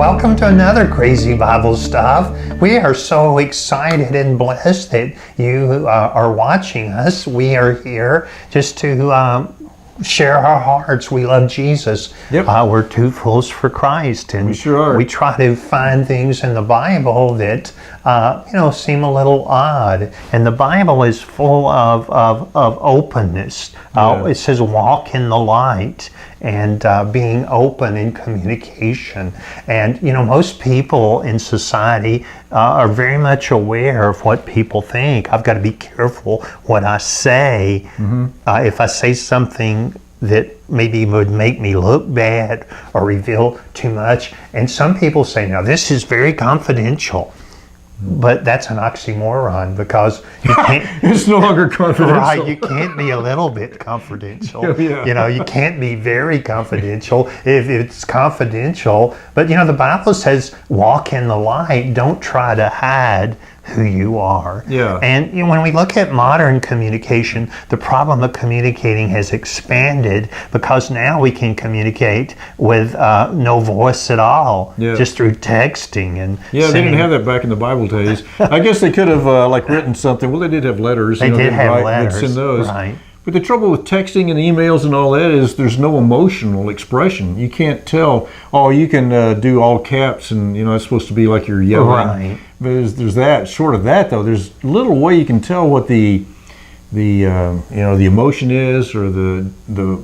welcome to another Crazy Bible Stuff. We are so excited and blessed that you are watching us. We are here just to share our hearts. We love Jesus. Yep. We're two fools for Christ, and We sure are. we try to find things in the Bible that seem a little odd. And the Bible is full of openness. It says walk in the light, and being open in communication. And most people in society are very much aware of what people think. I've got to be careful what I say. If I say something that maybe would make me look bad or reveal too much. And some people say, now this is very confidential. But that's an oxymoron, because you can't. It's no longer confidential. Right, you can't be a little bit confidential. Yeah. You can't be very confidential if it's confidential. But the Bible says, walk in the light. Don't try to hide who you are. Yeah. And when we look at modern communication, the problem of communicating has expanded, because now we can communicate with no voice at all, just through texting and they didn't have that back in the Bible days. I guess they could have written something. Well, they did have letters. They did have letters. They'd send those. Right. But the trouble with texting and emails and all that is there's no emotional expression. You can't tell. Oh, you can do all caps, and it's supposed to be like you're yelling. Right. But there's that. Short of that, though, there's little way you can tell what the emotion is, or the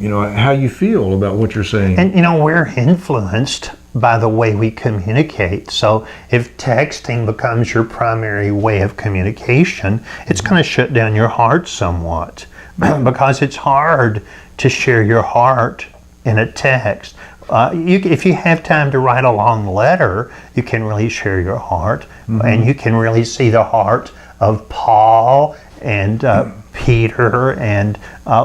how you feel about what you're saying. And we're influenced by the way we communicate. So if texting becomes your primary way of communication, it's going to shut down your heart somewhat, because it's hard to share your heart in a text. If you have time to write a long letter, you can really share your heart, and you can really see the heart of Paul and Peter and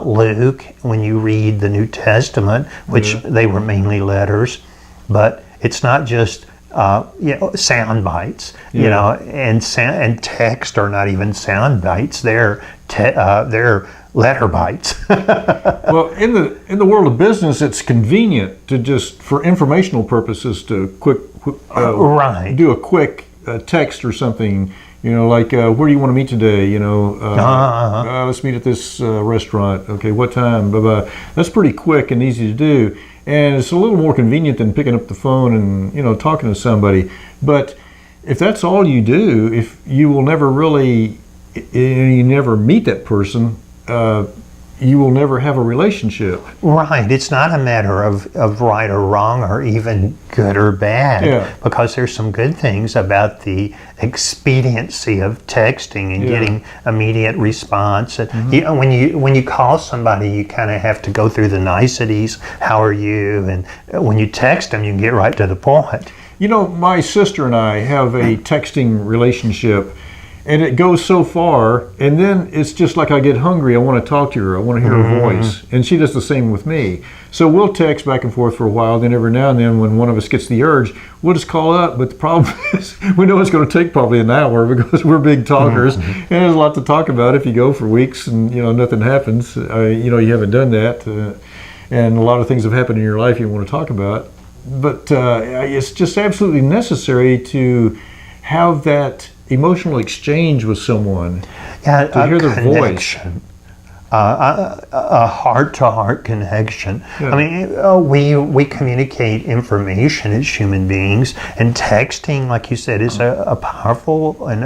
Luke when you read the New Testament, which they were mainly letters. But it's not just sound bites, and text are not even sound bites. They're letter bites. Well, in the world of business, it's convenient to just, for informational purposes, to do a quick text or something. Like, where do you want to meet today? Let's meet at this restaurant. Okay, what time? Blah, blah. That's pretty quick and easy to do. And it's a little more convenient than picking up the phone and, talking to somebody. But if that's all you do, if you will never really, you never meet that person, you will never have a relationship. Right. It's not a matter of right or wrong, or even good or bad, because there's some good things about the expediency of texting and getting immediate response. When you call somebody, you kind of have to go through the niceties. How are you? And when you text them, you can get right to the point. My sister and I have a texting relationship. And it goes so far, and then it's just like I get hungry. I want to talk to her. I want to hear her voice. And she does the same with me. So we'll text back and forth for a while. Then every now and then, when one of us gets the urge, we'll just call up. But the problem is, we know it's going to take probably an hour, because we're big talkers. And there's a lot to talk about if you go for weeks and, nothing happens. You haven't done that. And a lot of things have happened in your life you want to talk about. But it's just absolutely necessary to have that emotional exchange with someone, to hear their voice. A heart-to-heart connection. I mean, we communicate information as human beings, and texting, like you said, is a powerful and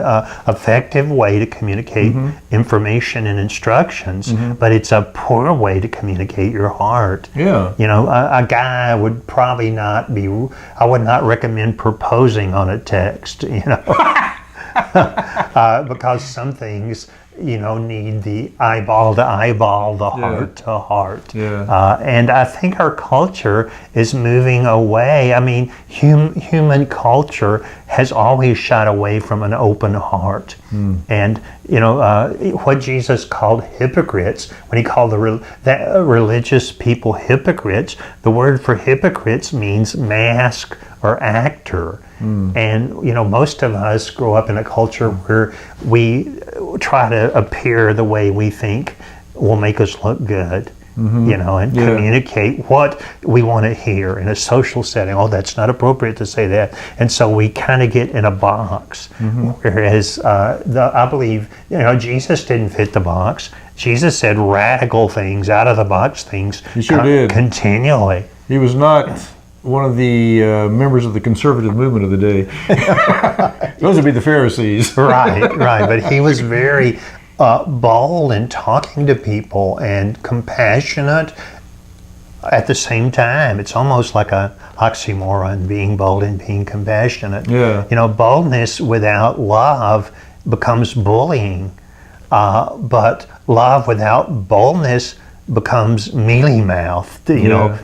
effective way to communicate information and instructions, but it's a poor way to communicate your heart. A guy would probably not be, I would not recommend proposing on a text, because some things need the eyeball to eyeball, the heart to heart. And I think our culture is moving away. I mean, human culture has always shied away from an open heart. And what Jesus called hypocrites, when he called the religious people hypocrites, the word for hypocrites means mask or actor. And most of us grow up in a culture where we try to appear the way we think will make us look good. and Yeah. communicate what we want to hear in a social setting. Oh, that's not appropriate to say that. And so we kind of get in a box. Whereas I believe, Jesus didn't fit the box. Jesus said radical things, out of the box things. He sure did. Continually. He was not one of the members of the conservative movement of the day. Those would be the Pharisees. Right. But he was very bold in talking to people and compassionate at the same time. It's almost like a oxymoron, being bold and being compassionate. Yeah. Boldness without love becomes bullying, but love without boldness becomes mealy-mouthed,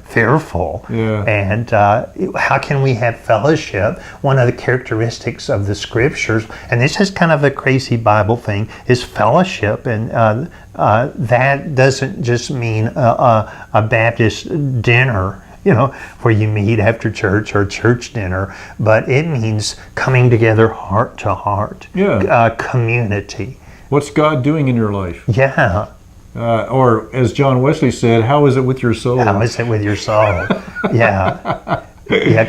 fearful. Yeah. And how can we have fellowship? One of the characteristics of the scriptures, and this is kind of a crazy Bible thing, is fellowship. And that doesn't just mean a Baptist dinner, where you meet after church or church dinner, but it means coming together heart to heart. Yeah. Community. What's God doing in your life? Yeah. Or as John Wesley said, how is it with your soul? How is it with your soul? Yeah.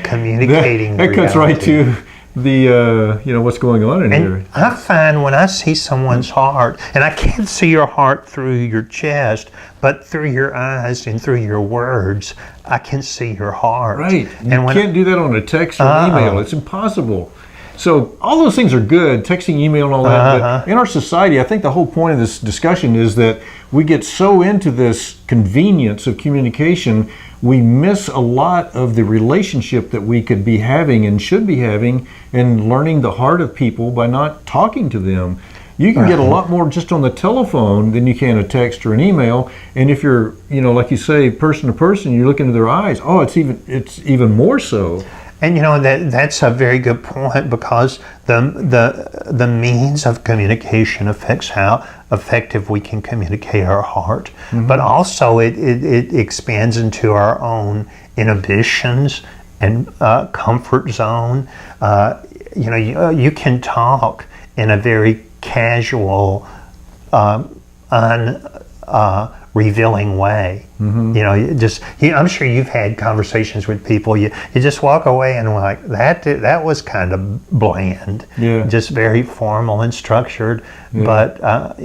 Communicating. That cuts right to the, what's going on in here. And I find when I see someone's heart, and I can't see your heart through your chest, but through your eyes and through your words, I can see your heart. Right. You And when can't do that on a text or email. It's impossible. So all those things are good, texting, email, and all that. But in our society, I think the whole point of this discussion is that we get so into this convenience of communication, we miss a lot of the relationship that we could be having and should be having, and learning the heart of people by not talking to them. You can get a lot more just on the telephone than you can a text or an email. And if you're, like you say, person to person, you look into their eyes. Oh, it's even more so. And that's a very good point, because the means of communication affects how effective we can communicate our heart, but also it expands into our own inhibitions and comfort zone. You can talk in a very casual, revealing way. I'm sure you've had conversations with people. You just walk away and like that was kind of bland, just very formal and structured. But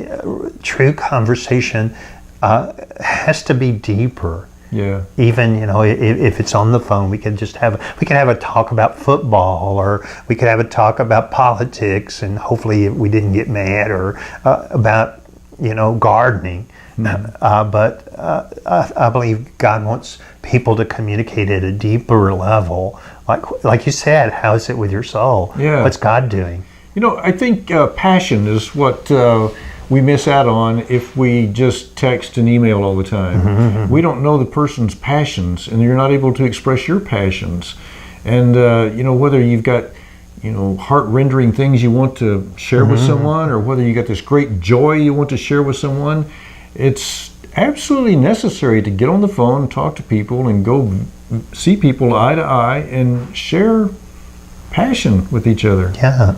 true conversation has to be deeper. Yeah. Even if it's on the phone, we can have a talk about football, or we could have a talk about politics, and hopefully we didn't get mad, or about gardening. But I believe God wants people to communicate at a deeper level. Like you said, how is it with your soul? Yeah. What's God doing? I think passion is what we miss out on if we just text and email all the time. We don't know the person's passions, and you're not able to express your passions. And whether you've got heart-rendering things you want to share with someone, or whether you got this great joy you want to share with someone, it's absolutely necessary to get on the phone and talk to people and go see people eye to eye and share passion with each other. Yeah.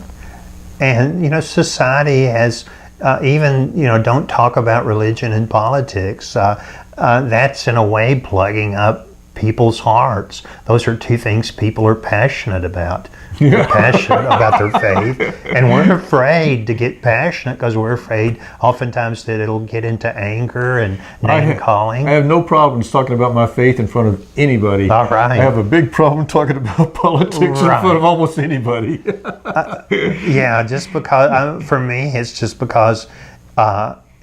And society has don't talk about religion and politics. That's in a way plugging up people's hearts. Those are two things people are passionate about. They're passionate about their faith, and we're afraid to get passionate because we're afraid oftentimes that it'll get into anger and name calling. I have no problems talking about my faith in front of anybody. All right. I have a big problem talking about politics in front of almost anybody. Just because for me, it's just because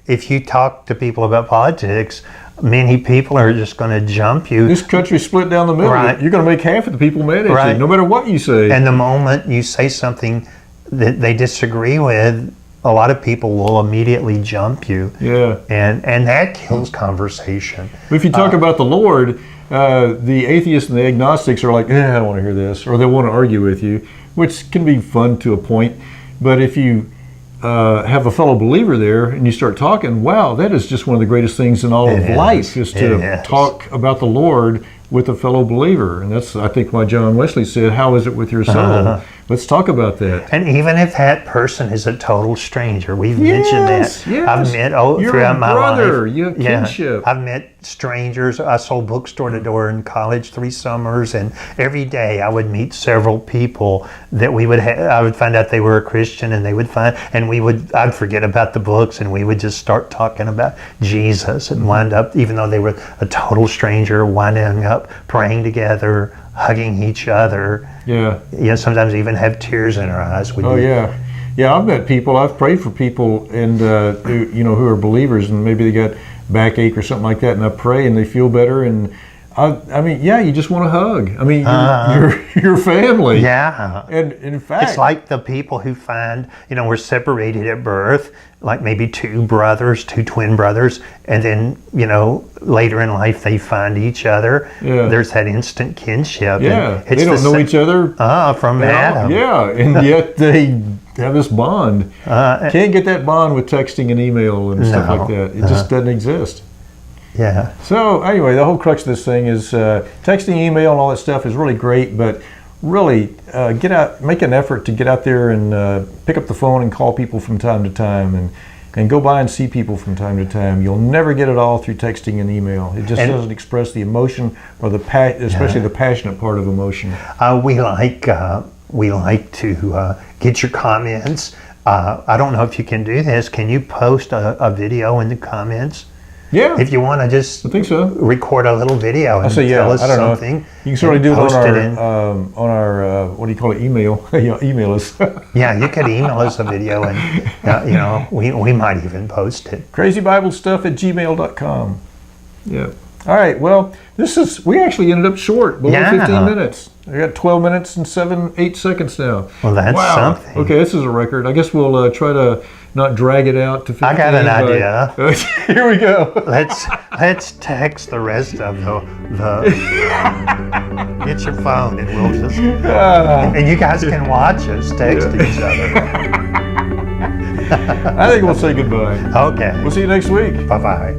if you talk to people about politics, many people are just going to jump you. This country's split down the middle. Right. You're going to make half of the people mad at you, no matter what you say. And the moment you say something that they disagree with, a lot of people will immediately jump you. Yeah. And that kills conversation. If you talk about the Lord, the atheists and the agnostics are like, I don't want to hear this, or they want to argue with you, which can be fun to a point. But if you have a fellow believer there and you start talking, wow, that is just one of the greatest things in all of life, is to talk about the Lord with a fellow believer. And that's, I think, why John Wesley said, how is it with your soul? Let's talk about that. And even if that person is a total stranger, we've mentioned Yes, that. yes. I've met You're throughout a my brother. life. You have kinship. I've met strangers. I sold bookstore to door in college 3 summers, and every day I would meet several people that I would find out they were a Christian, and they would I'd forget about the books, and we would just start talking about Jesus, and wind up, even though they were a total stranger, winding up praying together, hugging each other. Yeah. Sometimes even have tears in our eyes. Oh yeah. Yeah, I've met people. I've prayed for people, and who are believers, and maybe they got backache or something like that, and I pray, and they feel better. And I mean, yeah, you just want to hug. I mean, your family. Yeah. And in fact, It's like the people who find, we're separated at birth, like maybe 2 twin brothers, and then, later in life they find each other. Yeah. There's that instant kinship. yeah, And they don't know each other. From at all. Adam. Yeah, and yet they have this bond. Can't get that bond with texting and email and stuff No. like that. It just doesn't exist. Yeah. So anyway, the whole crux of this thing is texting, email, and all that stuff is really great, but really get out, make an effort to get out there and pick up the phone and call people from time to time, and go by and see people from time to time. You'll never get it all through texting and email. It just doesn't express the emotion or especially the passionate part of emotion. We like to get your comments. I don't know if you can do this. Can you post a video in the comments? Yeah, If you want to just I think so. record a little video and say, yeah, tell us I don't know. something. You can certainly do it post on our what do you call it, email. Email us. Yeah, you could email us a video, and we might even post it. crazybiblestuff@gmail.com. Yeah. All right. Well, we actually ended up short, below Yeah. 15 minutes. I got 12 minutes and 8 seconds now. Well, that's Wow. something. Okay, this is a record. I guess we'll try to not drag it out to 15. I got an but- idea. Here we go. Let's text the rest of the get your phone, and we'll just and you guys can watch us text each other. I think we'll say goodbye. Okay. We'll see you next week. Bye bye.